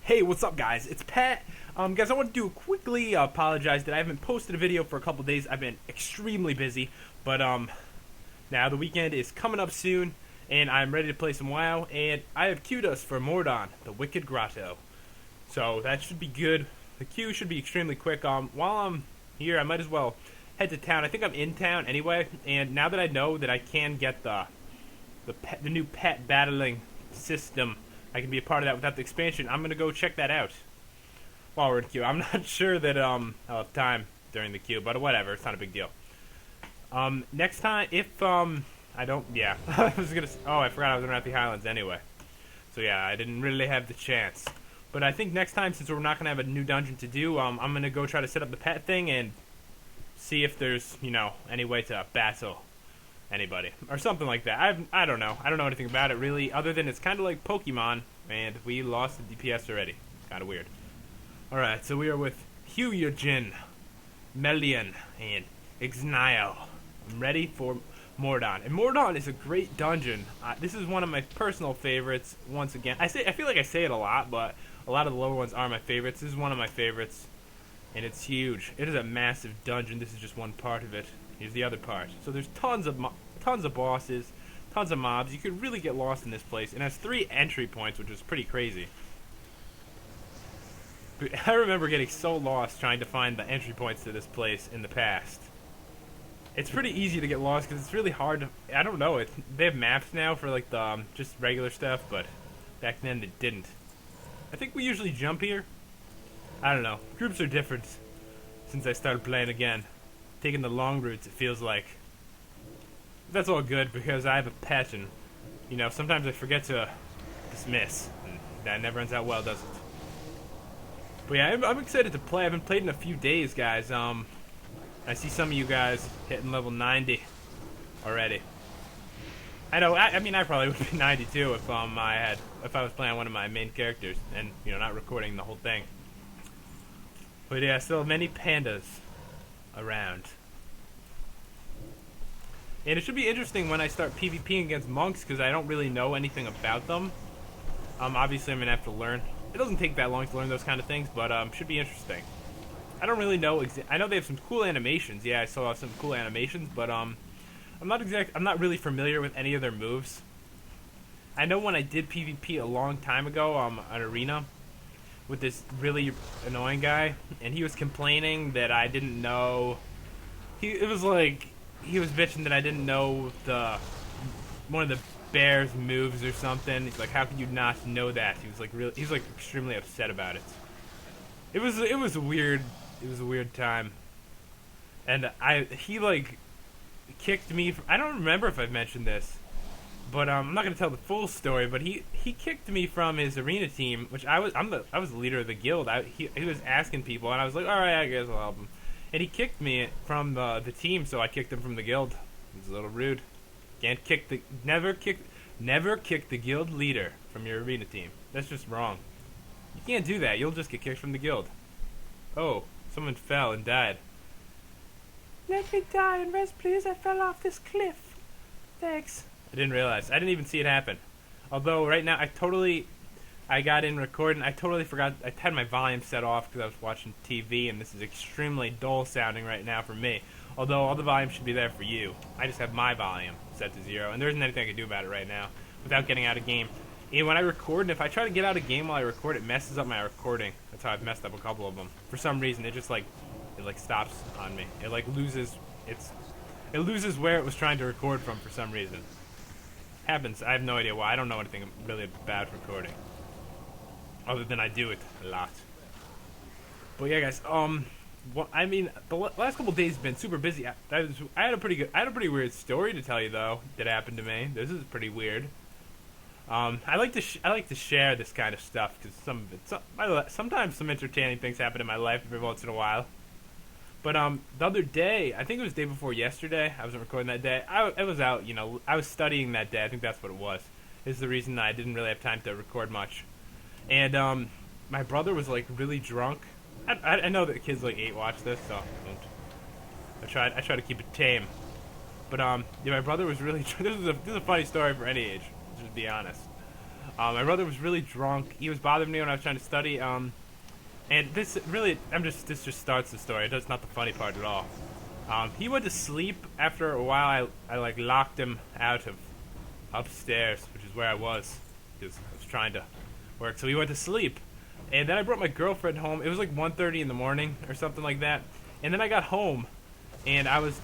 Hey, what's up, guys? It's Pat. Guys, I want to quickly apologize that I haven't posted a video for a couple days. I've been extremely busy, but now the weekend is coming up soon, and I'm ready to play some WoW, and I have queued us for Mauradon, the Wicked Grotto. So that should be good. The queue should be extremely quick. While I'm here, I might as well head to town. I think I'm in town anyway, and now that I know that I can get the new pet battling system, I can be a part of that without the expansion. I'm gonna go check that out while we're in queue. I'm not sure that I'll have time during the queue, but whatever. It's not a big deal. Next time, if I don't, yeah, I was gonna. Oh, I forgot I was in Wrathly Highlands anyway. So yeah, I didn't really have the chance. But I think next time, since we're not gonna have a new dungeon to do, I'm gonna go try to set up the pet thing and see if there's any way to battle anybody or something like that. I don't know. I don't know anything about it really, other than it's kind of like Pokemon, and we lost the DPS already. Kind of weird. All right, so we are with Huyujin, Melian, and Ixnio. I'm ready for Mauradon, and Mauradon is a great dungeon. This is one of my personal favorites. Once again, I feel like I say it a lot, but a lot of the lower ones are my favorites. This is one of my favorites, and it's huge. It is a massive dungeon. This is just one part of it. Here's the other part. So there's tons of bosses, tons of mobs. You could really get lost in this place. It has 3 entry points, which is pretty crazy. But I remember getting so lost trying to find the entry points to this place in the past. It's pretty easy to get lost because it's really hard to, I don't know, they have maps now for like the just regular stuff, but back then they didn't. I think we usually jump here. I don't know. Groups are different since I started playing again. Taking the long routes, it feels like. That's all good because I have a pet, and sometimes I forget to dismiss, and that never ends out well, does it? But yeah, I'm excited to play. I haven't played in a few days, guys. I see some of you guys hitting level 90 already. I know. I mean, I probably would be 90 too if I was playing one of my main characters and not recording the whole thing. But yeah, still many pandas around. And it should be interesting when I start PvPing against monks because I don't really know anything about them. Obviously I'm going to have to learn. It doesn't take that long to learn those kind of things, but should be interesting. I don't really know. I know they have some cool animations. Yeah, I saw some cool animations, but I'm not really familiar with any of their moves. I know when I did PvP a long time ago, an arena with this really annoying guy, and he was complaining that I didn't know. It was like he was bitching that I didn't know one of the bear's moves or something. He's like, "How could you not know that?" He was like extremely upset about it. It was a weird time, and he like kicked me. I don't remember if I've mentioned this. But I'm not gonna tell the full story. But he kicked me from his arena team, which I was the leader of the guild. He was asking people, and I was like, all right, I guess I'll help him. And he kicked me from the team, so I kicked him from the guild. It was a little rude. Never kick the guild leader from your arena team. That's just wrong. You can't do that. You'll just get kicked from the guild. Oh, someone fell and died. Let me die and rest, please. I fell off this cliff. Thanks. I didn't realize. I didn't even see it happen. Although right now I got in recording. I totally forgot. I had my volume set off because I was watching TV, and this is extremely dull sounding right now for me. Although all the volume should be there for you. I just have my volume set to 0, and there isn't anything I can do about it right now without getting out of game. And when I record, and if I try to get out of game while I record, it messes up my recording. That's how I've messed up a couple of them. For some reason, it just it stops on me. It loses where it was trying to record from for some reason. Happens. I have no idea why. I don't know anything really about recording, other than I do it a lot. But yeah, guys. I mean, the last couple days have been super busy. I had a pretty weird story to tell you though that happened to me. This is pretty weird. I like to share this kind of stuff because sometimes some entertaining things happen in my life every once in a while. But the other day, I think it was the day before yesterday, I wasn't recording that day. I was out, I was studying that day. I think that's what it was. Is the reason I didn't really have time to record much. And my brother was like really drunk. I know that kids like 8 watch this, so I try to keep it tame. But yeah, my brother was really. This is a funny story for any age. Just to be honest. My brother was really drunk. He was bothering me when I was trying to study. And this really, this just starts the story. That's not the funny part at all. He went to sleep after a while. I like locked him out of upstairs, which is where I was, because I was trying to work. So he went to sleep, and then I brought my girlfriend home. It was like 1:30 in the morning or something like that. And then I got home, and I was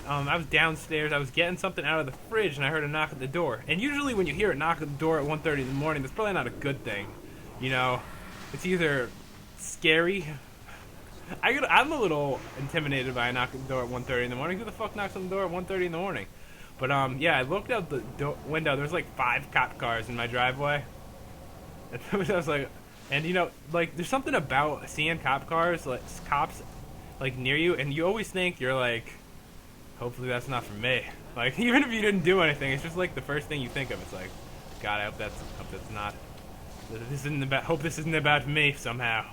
downstairs. I was getting something out of the fridge, and I heard a knock at the door. And usually when you hear a knock at the door at 1:30 in the morning, that's probably not a good thing. You know, it's either scary. I'm a little intimidated by a knock at the door at 1:30 in the morning. Who the fuck knocks on the door at 1:30 in the morning? But yeah, I looked out the window. There's like 5 cop cars in my driveway. And I was like, and you know, like there's something about seeing cop cars, like cops, like near you, and you always think you're like, hopefully that's not for me. Like even if you didn't do anything, it's just like the first thing you think of. It's like, God, I hope that's not. Hope this isn't about me somehow.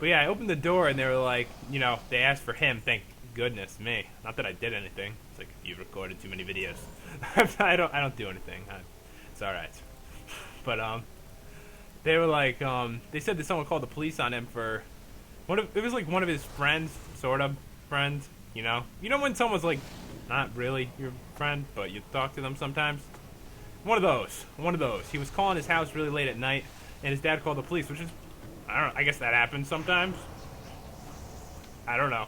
But yeah, I opened the door and they were like, you know, they asked for him. Thank goodness me. Not that I did anything. It's like you've recorded too many videos. I don't do anything. It's all right. But they were like, they said that someone called the police on him for it was like one of his friends, sort of friends. You know when someone's like not really your friend, but you talk to them sometimes. One of those. He was calling his house really late at night, and his dad called the police, which is, I don't know, I guess that happens sometimes. I don't know.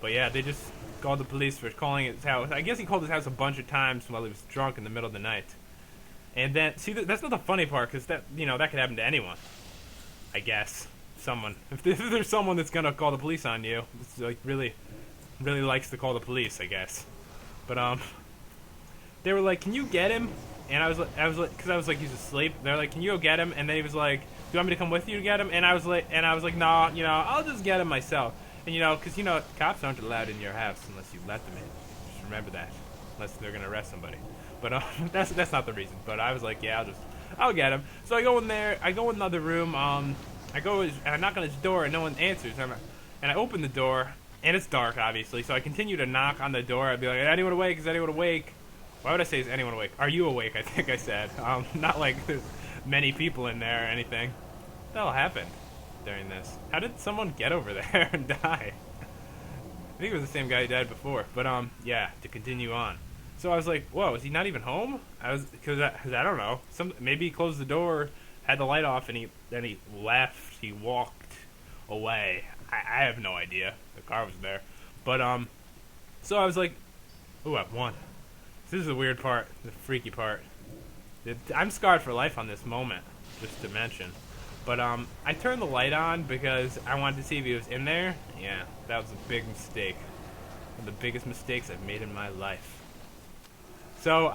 But yeah, they just called the police for calling his house. I guess he called his house a bunch of times while he was drunk in the middle of the night. And then, see, that's not the funny part, because that could happen to anyone. I guess. Someone. If there's someone that's gonna call the police on you, it's like really likes to call the police, I guess. But, they were like, can you get him? And I was like, because I was like, he's asleep. They're like, can you go get him? And then he was like, do you want me to come with you to get him? And I was like, no, I'll just get him myself. And because cops aren't allowed in your house unless you let them in. Just remember that, unless they're gonna arrest somebody. But that's not the reason. But I was like, yeah, I'll get him. So I go in there. I go in another room. I knock on his door and no one answers. And I open the door and it's dark, obviously. So I continue to knock on the door. I'd be like, is anyone awake? Is anyone awake? Why would I say, is anyone awake? Are you awake? I think I said. Not like there's many people in there or anything. What the hell happened during this? How did someone get over there and die? I think it was the same guy who died before. But, yeah, to continue on. So I was like, whoa, is he not even home? Because I don't know. Maybe he closed the door, had the light off, and then he left. He walked away. I have no idea. The car was there. But, so I was like, ooh, I've won. This is the weird part, the freaky part. I'm scarred for life on this moment, just to mention. But I turned the light on because I wanted to see if he was in there. Yeah, that was a big mistake. One of the biggest mistakes I've made in my life. So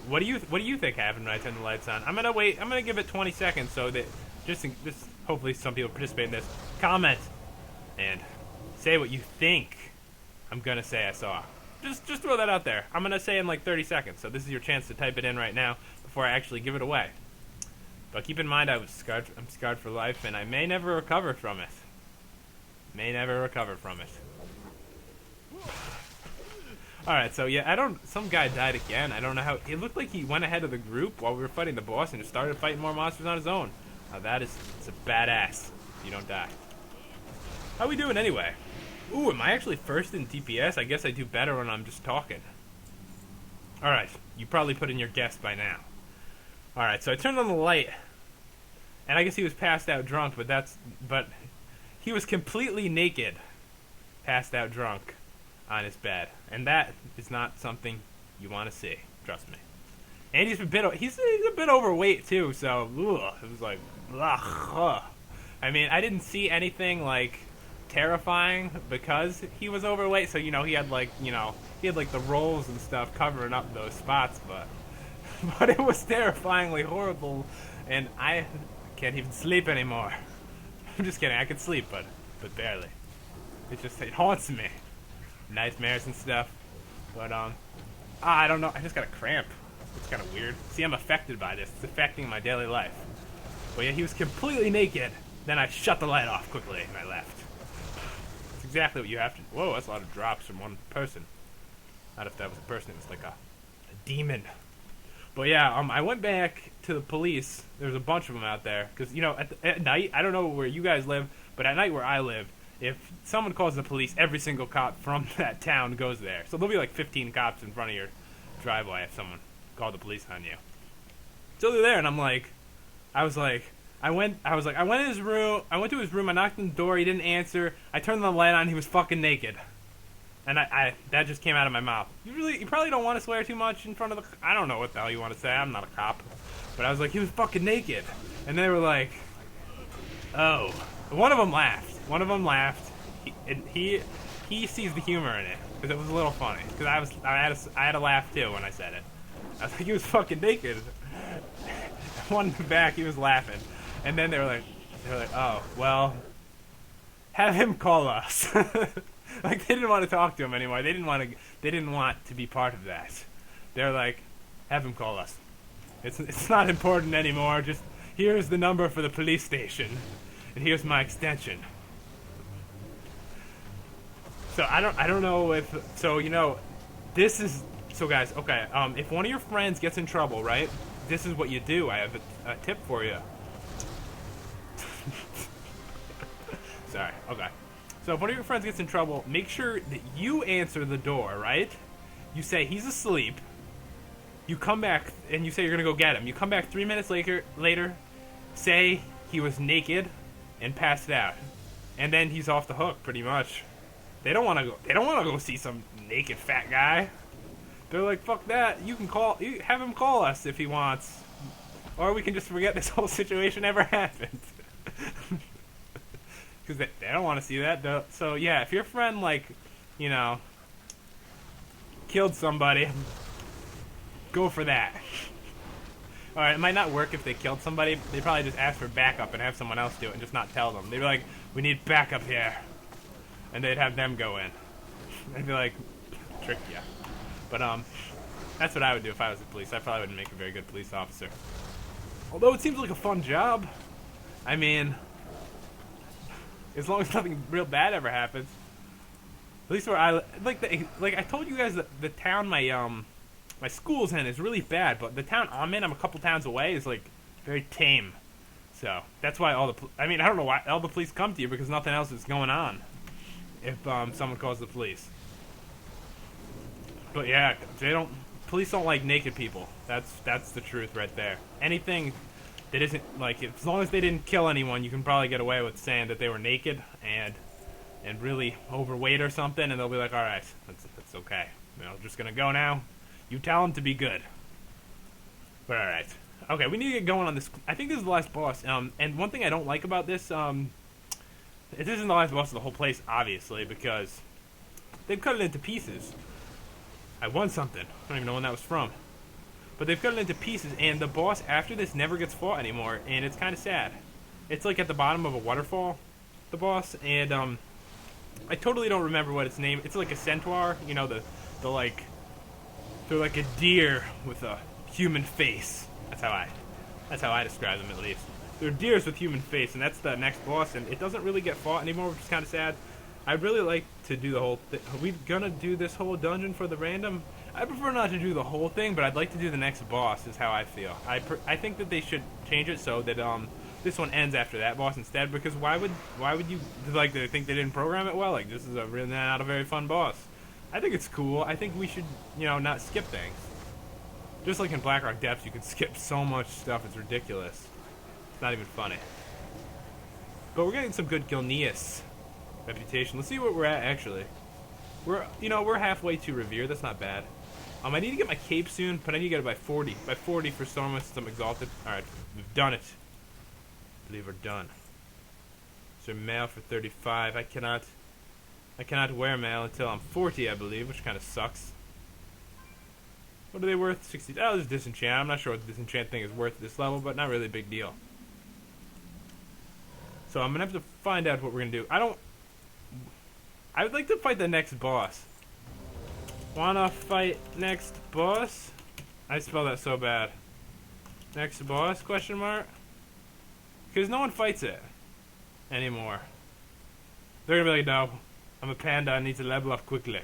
what do you think happened when I turned the lights on? I'm gonna wait. I'm gonna give it 20 seconds so that just hopefully some people participate in this. Comment and say what you think. I'm gonna say I saw. Just throw that out there. I'm gonna say in like 30 seconds. So this is your chance to type it in right now before I actually give it away. But keep in mind I'm scarred for life, and I may never recover from it. Alright, so yeah, some guy died again. I don't know how. It looked like he went ahead of the group while we were fighting the boss and just started fighting more monsters on his own. Now it's a badass. You don't die. How we doing anyway? Ooh, am I actually first in DPS? I guess I do better when I'm just talking. Alright, you probably put in your guess by now. Alright, so I turned on the light. And I guess he was passed out drunk, but he was completely naked. Passed out drunk on his bed. And that is not something you want to see. Trust me. And he's a bit overweight too, so it was like, ugh. I mean, I didn't see anything like terrifying because he was overweight, so he had like the rolls and stuff covering up those spots, but it was terrifyingly horrible, and I can't even sleep anymore. I'm just kidding, I can sleep, but barely. It haunts me. Nightmares and stuff. But I don't know, I just got a cramp. It's kind of weird. See, I'm affected by this. It's affecting my daily life. But yeah, he was completely naked. Then I shut the light off quickly and I left. It's exactly what you have to. Whoa, that's a lot of drops from one person. Not if that was a person, it was like a demon. But yeah, I went back to the police. There's a bunch of them out there because at night, I don't know where you guys live, but at night where I live, if someone calls the police, every single cop from that town goes there. So there'll be like 15 cops in front of your driveway if someone called the police on you. So they're there, and I went in his room. I went to his room. I knocked on the door. He didn't answer. I turned the light on. He was fucking naked. And that just came out of my mouth. You probably don't want to swear too much in front of I don't know what the hell you want to say. I'm not a cop. But I was like, he was fucking naked. And they were like, oh. One of them laughed. He sees the humor in it. Because it was a little funny. Because I had a laugh too when I said it. I was like, he was fucking naked. One in the back, he was laughing. And then they were like, oh, well, have him call us. Like, they didn't want to talk to him anymore. They didn't want to be part of that. They're like, have him call us. It's not important anymore. Just here's the number for the police station, and here's my extension. So I don't know if this is so guys. Okay, if one of your friends gets in trouble, right? This is what you do. I have a tip for you. Sorry. Okay. So if one of your friends gets in trouble, make sure that you answer the door, right? You say he's asleep. You come back and you say you're gonna go get him. You come back 3 minutes later, say he was naked and passed out, and then he's off the hook pretty much. They don't want to go see some naked fat guy. They're like, fuck that. Have him call us if he wants, or we can just forget this whole situation ever happened. Because they don't want to see that. So yeah, if your friend killed somebody, go for that. All right, it might not work if they killed somebody. They probably just ask for backup and have someone else do it and just not tell them. They'd be like, we need backup here, and they'd have them go in. They'd be like, trick ya. But that's what I would do if I was the police. I probably wouldn't make a very good police officer. Although it seems like a fun job. I mean, as long as nothing real bad ever happens. At least where I I told you guys that the town my school's in is really bad, but the town I'm a couple towns away, is like very tame. So that's why I don't know why all the police come to you, because nothing else is going on. If someone calls the police. But yeah, police don't like naked people. That's the truth right there. Anything that isn't as long as they didn't kill anyone, you can probably get away with saying that they were naked and really overweight or something, and they'll be like, all right, that's okay. Just gonna go now. You tell them to be good. But all right, okay, we need to get going on this. I think this is the last boss. And one thing I don't like about this, it isn't the last boss of the whole place, obviously, because they've cut it into pieces. I won something. I don't even know when that was from. But they've cut it into pieces, and the boss after this never gets fought anymore, and it's kind of sad. It's like at the bottom of a waterfall, the boss, and I totally don't remember what its name. It's like a centaur, they're like a deer with a human face. That's how I describe them, at least. They're deers with human face, and that's the next boss, and it doesn't really get fought anymore, which is kind of sad. I'd really like to do the whole thing. Are we gonna do this whole dungeon for the random? I prefer not to do the whole thing, but I'd like to do the next boss, is how I feel. I think that they should change it so that this one ends after that boss instead, because why would you, they think they didn't program it well? Like, this is really not a very fun boss. I think it's cool. I think we should, not skip things. Just like in Blackrock Depths, you can skip so much stuff, it's ridiculous. It's not even funny. But we're getting some good Gilneas reputation. Let's see what we're at, actually. We're halfway to Revere. That's not bad. I need to get my cape soon, but I need to get it by 40. By 40 for Stormwind, since I'm exalted. Alright, we've done it. I believe we're done. So mail for 35. I cannot wear mail until I'm 40, I believe, which kind of sucks. What are they worth? 60. Oh, there's disenchant. I'm not sure what the disenchant thing is worth at this level, but not really a big deal. So I'm gonna have to find out what we're gonna do. I would like to fight the next boss. Wanna fight next boss? I spelled that so bad. Next boss? Question mark? Because no one fights it anymore. They're gonna be like, no, I'm a panda. I need to level up quickly.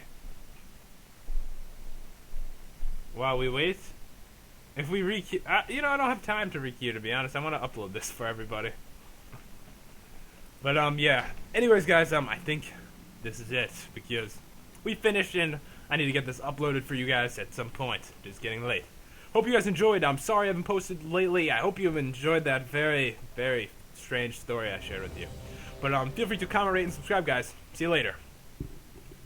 While we wait, If we re-queue, you know, I don't have time to re-queue, to be honest. I want to upload this for everybody. But yeah. Anyways, guys, I think this is it because we finished and I need to get this uploaded for you guys at some point. It's getting late. Hope you guys enjoyed. I'm sorry I haven't posted lately. I hope you've enjoyed that very, very strange story I shared with you. But feel free to comment, rate, and subscribe, guys. See you later.